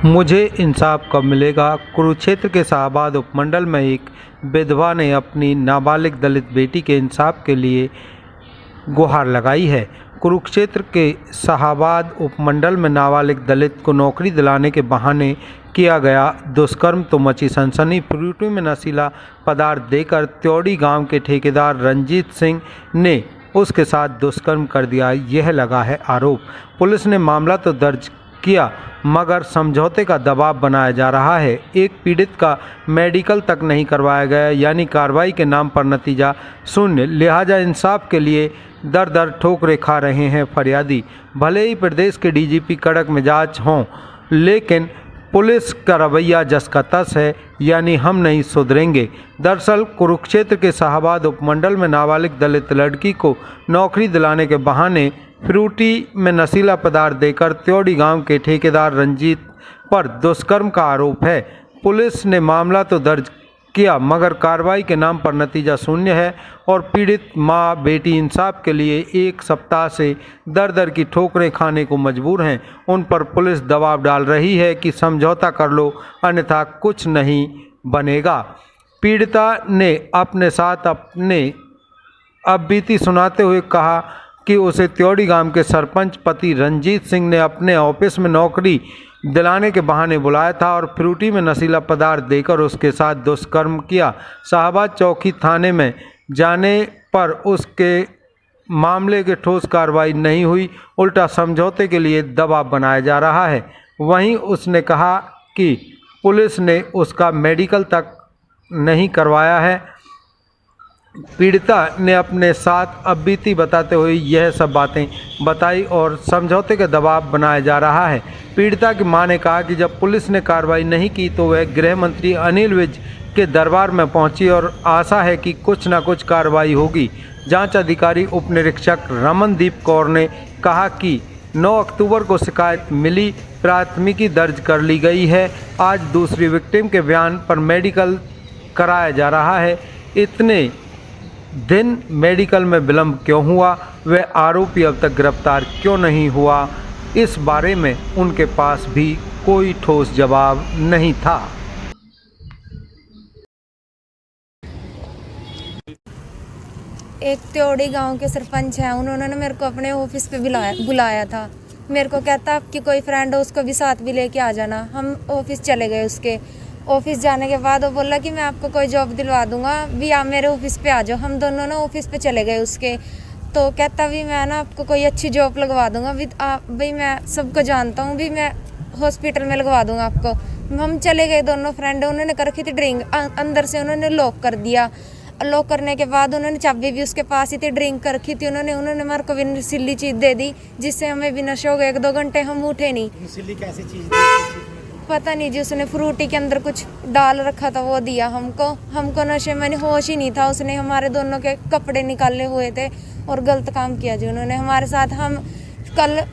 मुझे इंसाफ कब मिलेगा? कुरुक्षेत्र के शाहाबाद उपमंडल में एक विधवा ने अपनी नाबालिग दलित बेटी के इंसाफ के लिए गुहार लगाई है। कुरुक्षेत्र के शाहाबाद उपमंडल में नाबालिग दलित को नौकरी दिलाने के बहाने किया गया दुष्कर्म तो मची सनसनी। फ्रूटी में नशीला पदार्थ देकर त्योड़ी गांव के ठेकेदार रंजीत सिंह ने उसके साथ दुष्कर्म कर दिया, यह लगा है आरोप। पुलिस ने मामला तो दर्ज किया मगर समझौते का दबाव बनाया जा रहा है। एक पीड़ित का मेडिकल तक नहीं करवाया गया, यानी कार्रवाई के नाम पर नतीजा शून्य। लिहाजा इंसाफ के लिए दर दर ठोकरें खा रहे हैं फरियादी। भले ही प्रदेश के डीजीपी कड़क मिजाज हों, लेकिन पुलिस का रवैया जस का तस है, यानी हम नहीं सुधरेंगे। दरअसल कुरुक्षेत्र के शाहाबाद उपमंडल में नाबालिग दलित लड़की को नौकरी दिलाने के बहाने फ्रूटी में नशीला पदार्थ देकर त्योड़ी गांव के ठेकेदार रंजीत पर दुष्कर्म का आरोप है। पुलिस ने मामला तो दर्ज किया मगर कार्रवाई के नाम पर नतीजा शून्य है और पीड़ित मां बेटी इंसाफ के लिए एक सप्ताह से दर दर की ठोकरें खाने को मजबूर हैं। उन पर पुलिस दबाव डाल रही है कि समझौता कर लो अन्यथा कुछ नहीं बनेगा। पीड़िता ने अपने साथ अपने अब बीती सुनाते हुए कहा कि उसे त्योड़ी गांव के सरपंच पति रंजीत सिंह ने अपने ऑफिस में नौकरी दिलाने के बहाने बुलाया था और फ्रूटी में नशीला पदार्थ देकर उसके साथ दुष्कर्म किया। शाहाबाद चौकी थाने में जाने पर उसके मामले की ठोस कार्रवाई नहीं हुई, उल्टा समझौते के लिए दबाव बनाया जा रहा है। वहीं उसने कहा कि पुलिस ने उसका मेडिकल तक नहीं करवाया है। पीड़िता ने अपने साथ अब बीती बताते हुए यह सब बातें बताई और समझौते का दबाव बनाया जा रहा है। पीड़िता की मां ने कहा कि जब पुलिस ने कार्रवाई नहीं की तो वह गृह मंत्री अनिल विज के दरबार में पहुंची और आशा है कि कुछ न कुछ कार्रवाई होगी। जांच अधिकारी उप निरीक्षक रमनदीप कौर ने कहा कि 9 अक्टूबर को शिकायत मिली, प्राथमिकी दर्ज कर ली गई है। आज दूसरी विक्टिम के बयान पर मेडिकल कराया जा रहा है। इतने दिन मेडिकल में विलंब क्यों हुआ? वह आरोपी अब तक गिरफ्तार क्यों नहीं हुआ? इस बारे में उनके पास भी कोई ठोस जवाब नहीं था। एक त्योड़ी गांव के सरपंच हैं, उन्होंने मेरे को अपने ऑफिस पे बुलाया था। मेरे को कहता आपकी कोई फ्रेंड हो उसको भी साथ भी लेके आ जाना। हम ऑफिस चले गए। उसके ऑफिस जाने के बाद वो बोला कि मैं आपको कोई जॉब दिलवा दूंगा, भी आप मेरे ऑफिस पे आ जाओ। हम दोनों ना ऑफिस पे चले गए उसके। तो कहता भी मैं ना आपको कोई अच्छी जॉब लगवा दूंगा, भाई मैं सबको जानता हूँ, भी मैं हॉस्पिटल में लगवा दूंगा आपको। हम चले गए दोनों फ्रेंड। उन्होंने कर रखी थी ड्रिंक, अंदर से उन्होंने लॉक कर दिया। लॉक करने के बाद उन्होंने चाबी भी उसके पास ही थी, ड्रिंक कर रखी थी उन्होंने हमारे को भी नशीली चीज़ दे दी, जिससे हमें भी नशा हो गया। 1-2 घंटे हम उठे नहीं। नशीली कैसी चीज़ दी? पता नहीं जी, उसने फ्रूटी के अंदर कुछ डाल रखा था, वो दिया हमको नशे में होश ही नहीं था। उसने हमारे दोनों के कपड़े निकाले हुए थे और गलत काम किया जी उन्होंने हमारे साथ।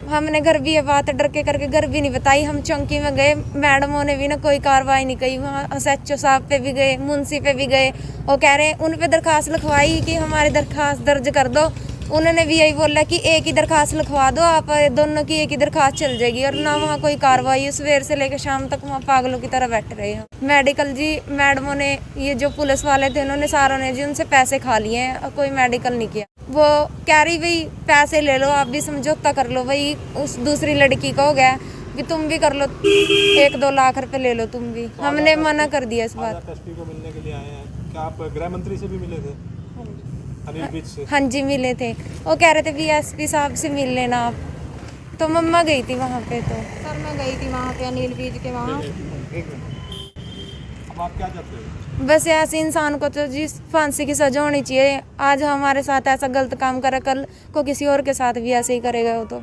हमने घर भी ये बात डर के करके घर भी नहीं बताई। हम चौकी में गए, मैडमों ने भी ना कोई कार्रवाई नहीं की। वहाँ SHO साहब पे भी गए, मुंशी पे भी गए। वो कह रहे हैं उन पे दरखास्त लिखवाई कि हमारी दरखास्त दर्ज कर दो। उन्होंने भी यही बोला कि एक ही दरखास्त लिखवा दो आप, दोनों की एक ही दरखास्त चल जाएगी। और ना वहाँ कोई कार्रवाई, सवेर से लेकर शाम तक वहाँ पागलों की तरह बैठ रहे हैं। मेडिकल जी मैडमों ने, ये जो पुलिस वाले थे उन्होंने सारों ने जी उनसे पैसे खा लिए हैं और कोई मेडिकल नहीं किया। वो कह रही भाई पैसे ले लो, आप भी समझौता कर लो। भाई उस दूसरी लड़की का हो गया कि तुम भी कर लो, 1-2 लाख रुपए ले लो तुम भी। हमने मना कर दिया इस बात। एसपी को मिलने के लिए आए हैं, क्या आप गृह मंत्री से भी मिले थे? अनिल विज से? हाँ जी मिले थे। वो कह रहे थे VSP साहब से मिल लेना आप। तो मम्मा गई थी वहाँ पे। तो सर मैं गई थी वहाँ पे अनिल विज के वहाँ। अब आप क्या चाहते हो? बस ऐसे इंसान को तो जी फांसी की सजा होनी चाहिए। आज हमारे साथ ऐसा गलत काम करा, कल को किसी और के साथ भी ऐसे ही करेगा। वो तो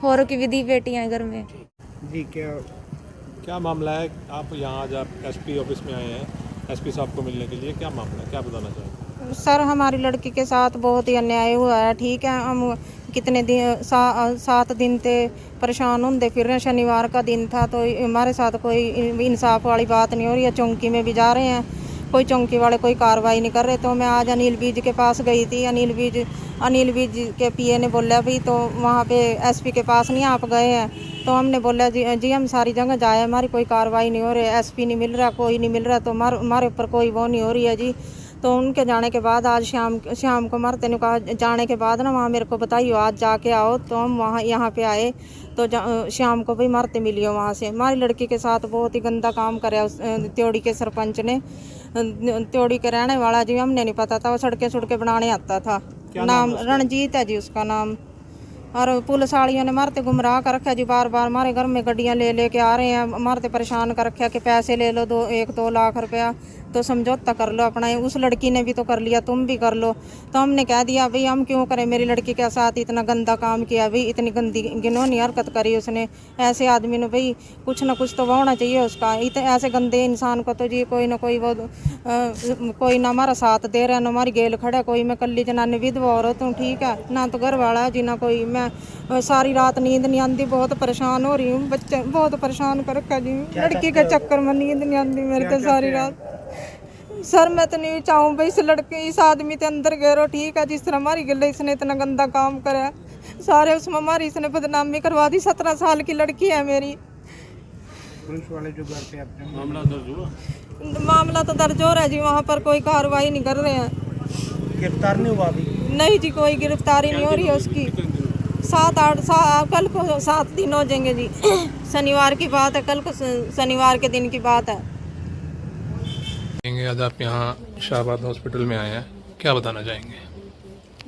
औरों की विधि बेटियाँ घर में जी। क्या मामला है? आप यहाँ आज आप SP ऑफिस में आए हैं SP साहब को मिलने के लिए, क्या मामला है, क्या बताना चाहेंगे? सर हमारी लड़की के साथ बहुत ही अन्याय हुआ है। ठीक है, हम कितने दिन 7 दिन से परेशान होंगे फिर रहे। शनिवार का दिन था तो हमारे साथ कोई इंसाफ वाली बात नहीं हो रही है। चौकी में भी जा रहे हैं, कोई चौकी वाले कोई कार्रवाई नहीं कर रहे। तो मैं आज अनिल विज के पास गई थी। अनिल विज के पीए ने बोला भी तो वहाँ पे एसपी के पास नहीं आप गए हैं। तो हमने बोला जी हम सारी जगह जाए, हमारी कोई कार्रवाई नहीं हो रही, एसपी नहीं मिल रहा, कोई नहीं मिल रहा, तो हमारे ऊपर कोई वो नहीं हो रही है जी। तो उनके जाने के बाद आज शाम को मारते ने कहा जाने के बाद ना वहाँ मेरे को बताइयो, आज जाके आओ। तो हम वहाँ यहाँ पे आए तो शाम को भी मारते मिली हो वहाँ से। हमारी लड़की के साथ बहुत ही गंदा काम कराया उस त्योड़ी के सरपंच ने। त्योड़ी के रहने वाला जी, हमने नहीं पता था, वो सड़कें बनाने आता था। नाम रणजीत है जी उसका नाम। और पुलिस वालियों ने मारते गुमराह कर रखा जी, बार बार हमारे घर में गड्डियाँ ले के आ रहे हैं, मारते परेशान कर रखा कि पैसे ले लो 1-2 लाख रुपया, तो समझौता कर लो अपना। उस लड़की ने भी तो कर लिया, तुम भी कर लो। तो हमने कह दिया भाई हम क्यों करें, मेरी लड़की के साथ इतना गंदा काम किया भाई, इतनी गंदी घिनौनी हरकत करी उसने। ऐसे आदमी ने भाई कुछ ना कुछ तो होना चाहिए उसका। ऐसे गंदे इंसान को तो जी कोई ना कोई वो कोई ना हमारा साथ दे रहा है, ना हमारी गेल खड़ा। कोई मैं कल्ली जनानी विधवा औरत हूँ, ठीक है ना, तो घर वाला है जी ना कोई। मैं सारी रात नींद नहीं आती, बहुत परेशान हो रही हूँ। बच्चे बहुत परेशान कर रखा जी, लड़की के चक्कर में नींद नहीं आती मेरे को सारी रात। सर मैं तो नहीं चाहूँ भाई इस आदमी के अंदर गैरो, ठीक है, जिस तरह हमारी गले इसने इतना गंदा काम करा, सारे उसमें हमारी इसने बदनामी करवा दी। 17 साल की लड़की है मेरी। पुलिस वाले जो घर पे अपने मामला तो दर्ज हो रहा है जी, वहाँ पर कोई कार्रवाई नहीं कर रहे हैं। गिरफ्तार नहीं हुआ अभी? नहीं जी, कोई गिरफ्तारी नहीं हो रही है उसकी। 7-8 कल को 7 दिन हो जाएंगे जी। शनिवार की बात है, कल को शनिवार के दिन की बात है। आज आप यहाँ शाहबाद हॉस्पिटल में आए हैं, क्या बताना चाहेंगे?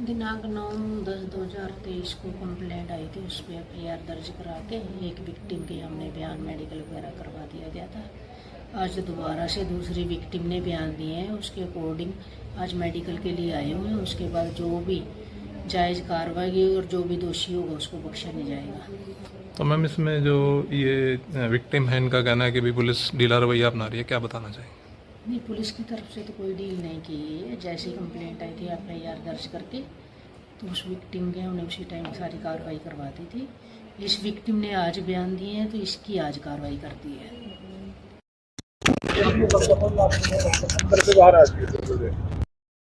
दिनांक 9/10/2023 को कंप्लेंट आई थी, उस पर एफआईआर दर्ज करा के एक विक्टिम के हमने बयान मेडिकल वगैरह करवा दिया गया था। आज दोबारा से दूसरी विक्टिम ने बयान दिए हैं, उसके अकॉर्डिंग आज मेडिकल के लिए आए हुए हैं। उसके बाद जो भी जायज़ कार्रवाई और जो भी दोषी होगा उसको बख्शा नहीं जाएगा। तो मैम इसमें जो ये विक्टिम है, इनका कहना है कि भी पुलिस ढीला रवैया अपना रही है, क्या बताना चाहेंगे? नहीं, पुलिस की तरफ से तो कोई डील नहीं की है। जैसे ही कंप्लेंट आई थी एफआईआर दर्ज करके, तो उस विक्टिम के हमने उसी टाइम सारी कार्रवाई करवा दी थी। इस विक्टिम ने आज बयान दिए हैं, तो इसकी आज कार्रवाई कर दी है।